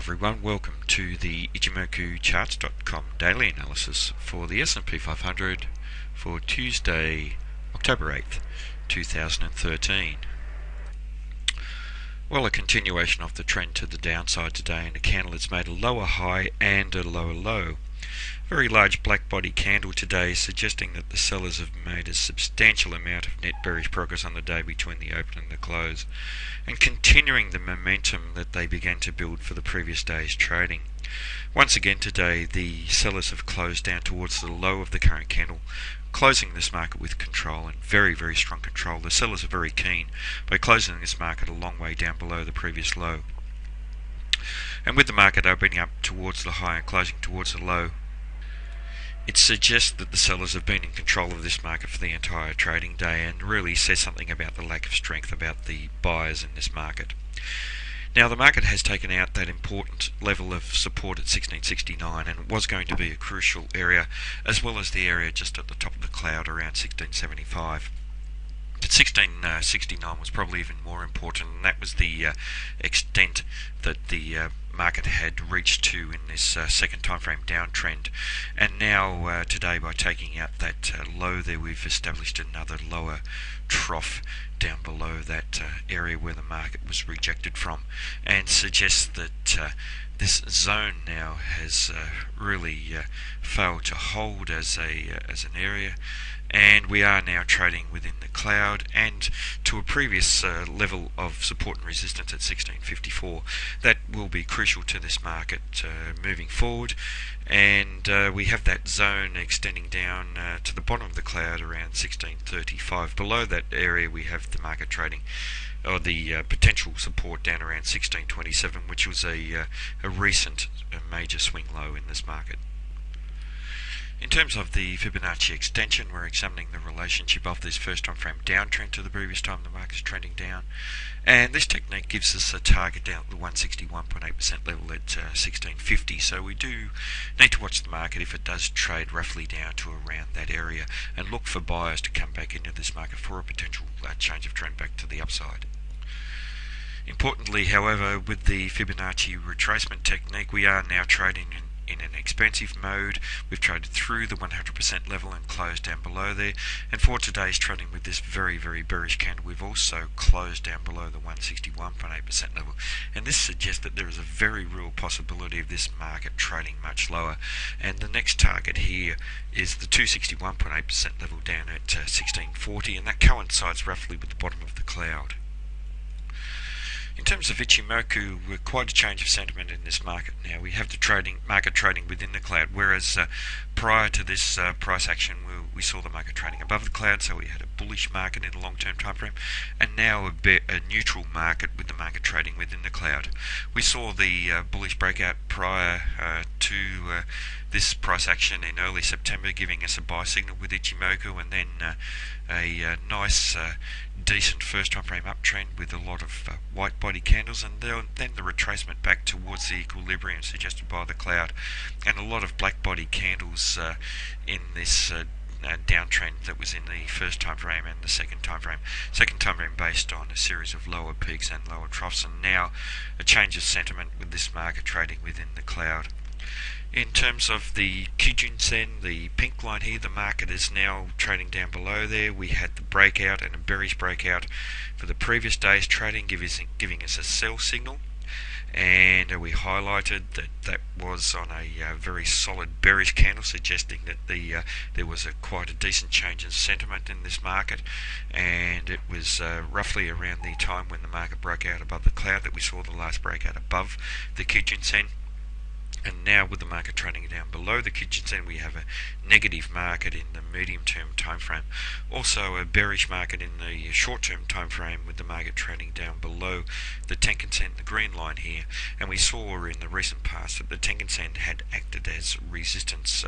everyone, welcome to the Ichimoku charts.com daily analysis for the S&P 500 for Tuesday, October 8th, 2013. Well, a continuation of the trend to the downside today, and the candle has made a lower high and a lower low. Very large black body candle today, suggesting that the sellers have made a substantial amount of net bearish progress on the day between the open and the close, and continuing the momentum that they began to build for the previous day's trading. Once again today, the sellers have closed down towards the low of the current candle, closing this market with control, and very strong control. The sellers are very keen by closing this market a long way down below the previous low. And with the market opening up towards the high and closing towards the low, it suggests that the sellers have been in control of this market for the entire trading day, and really says something about the lack of strength about the buyers in this market. Now, the market has taken out that important level of support at 1669, and it was going to be a crucial area, as well as the area just at the top of the cloud around 1675. But 1669 was probably even more important, and that was the extent that the market had reached to in this second time frame downtrend. And now today, by taking out that low there, we've established another lower trough down below that area where the market was rejected from, and suggests that this zone now has really failed to hold as an area, and we are now trading within the cloud and to a previous level of support and resistance at 1654. That will be crucial to this market moving forward, and we have that zone extending down to the bottom of the cloud around 1635. Below that area we have the market trading, or the potential support down around 1627, which was a recent major swing low in this market. In terms of the Fibonacci extension, we're examining the relationship of this first time frame downtrend to the previous time the market is trending down, and this technique gives us a target down at the 161.8% level at 1650. So we do need to watch the market if it does trade roughly down to around that area, and look for buyers to come back into this market for a potential change of trend back to the upside. Importantly, however, with the Fibonacci retracement technique, we are now trading in an expansive mode. We've traded through the 100% level and closed down below there, and for today's trading with this very bearish candle, we've also closed down below the 161.8% level, and this suggests that there is a very real possibility of this market trading much lower, and the next target here is the 261.8% level down at 1640, and that coincides roughly with the bottom of the cloud. In terms of Ichimoku, we're quite a change of sentiment in this market now. We have the market trading within the cloud, whereas prior to this price action we saw the market trading above the cloud, so we had a bullish market in the long-term time frame, and now a neutral market with the market trading within the cloud. We saw the bullish breakout prior to this price action in early September, giving us a buy signal with Ichimoku, and then a nice decent first time frame uptrend with a lot of white body candles, and then the retracement back towards the equilibrium suggested by the cloud, and a lot of black body candles in this downtrend that was in the first time frame and the second time frame based on a series of lower peaks and lower troughs, and now a change of sentiment with this market trading within the cloud. In terms of the Kijun-sen, the pink line here, the market is now trading down below there. We had the breakout and a bearish breakout for the previous day's trading, giving us a sell signal, and we highlighted that was on a very solid bearish candle, suggesting that there was quite a decent change in sentiment in this market, and it was roughly around the time when the market broke out above the cloud that we saw the last breakout above the Kijun-sen. And now with the market trading down below the Kijun-sen, we have a negative market in the medium-term time frame. Also a bearish market in the short-term time frame, with the market trading down below the Tenkan-sen, the green line here. And we saw in the recent past that the Tenkan-sen had acted as resistance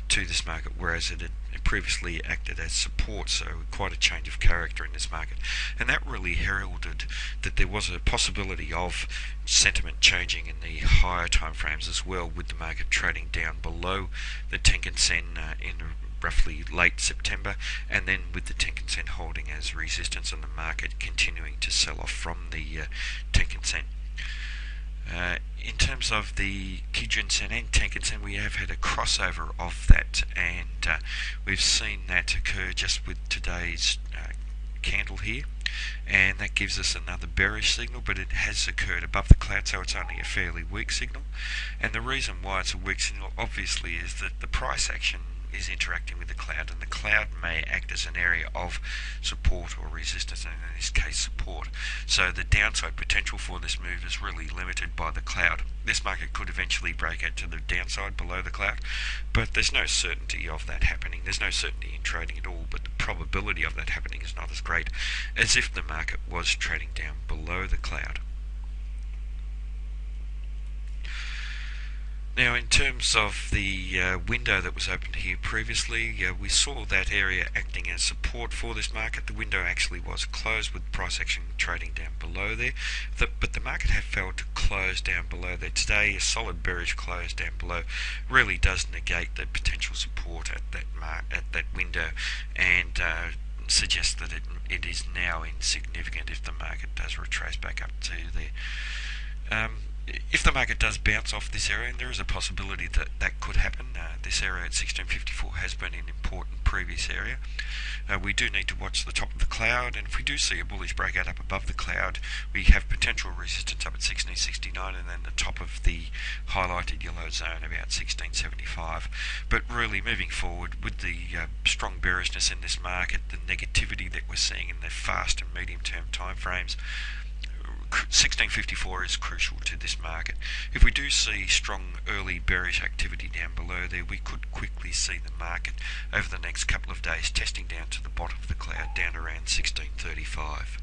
to this market, whereas it had previously acted as support, so quite a change of character in this market. And that really heralded that there was a possibility of sentiment changing in the higher time frames as well, with the market trading down below the Tenkan-sen in roughly late September, and then with the Tenkan-sen holding as resistance and the market continuing to sell off from the Tenkan-sen. In terms terms of the Kijun-sen and Tenkan-sen, we have had a crossover of that, and we've seen that occur just with today's candle here, and that gives us another bearish signal, but it has occurred above the cloud, so it's only a fairly weak signal. And the reason why it's a weak signal obviously is that the price action is interacting with the cloud, and the cloud may act as an area of support or resistance, and in this case support. So the downside potential for this move is really limited by the cloud. This market could eventually break out to the downside below the cloud, but there's no certainty of that happening. There's no certainty in trading at all, but the probability of that happening is not as great as if the market was trading down below the cloud. Now, in terms of the window that was opened here previously, we saw that area acting as support for this market. The window actually was closed with price action trading down below there, but the market had failed to close down below there. Today, a solid bearish close down below really does negate the potential support at that window, and suggests that it is now insignificant if the market does retrace back up to there. If the market does bounce off this area, and there is a possibility that that could happen, this area at 1654 has been an important previous area. We do need to watch the top of the cloud, and if we do see a bullish breakout up above the cloud, we have potential resistance up at 1669, and then the top of the highlighted yellow zone about 1675. But really, moving forward with the strong bearishness in this market, the negativity that we're seeing in the fast and medium term time frames, 1654 is crucial to this market. If we do see strong early bearish activity down below there, we could quickly see the market over the next couple of days testing down to the bottom of the cloud, down around 1635.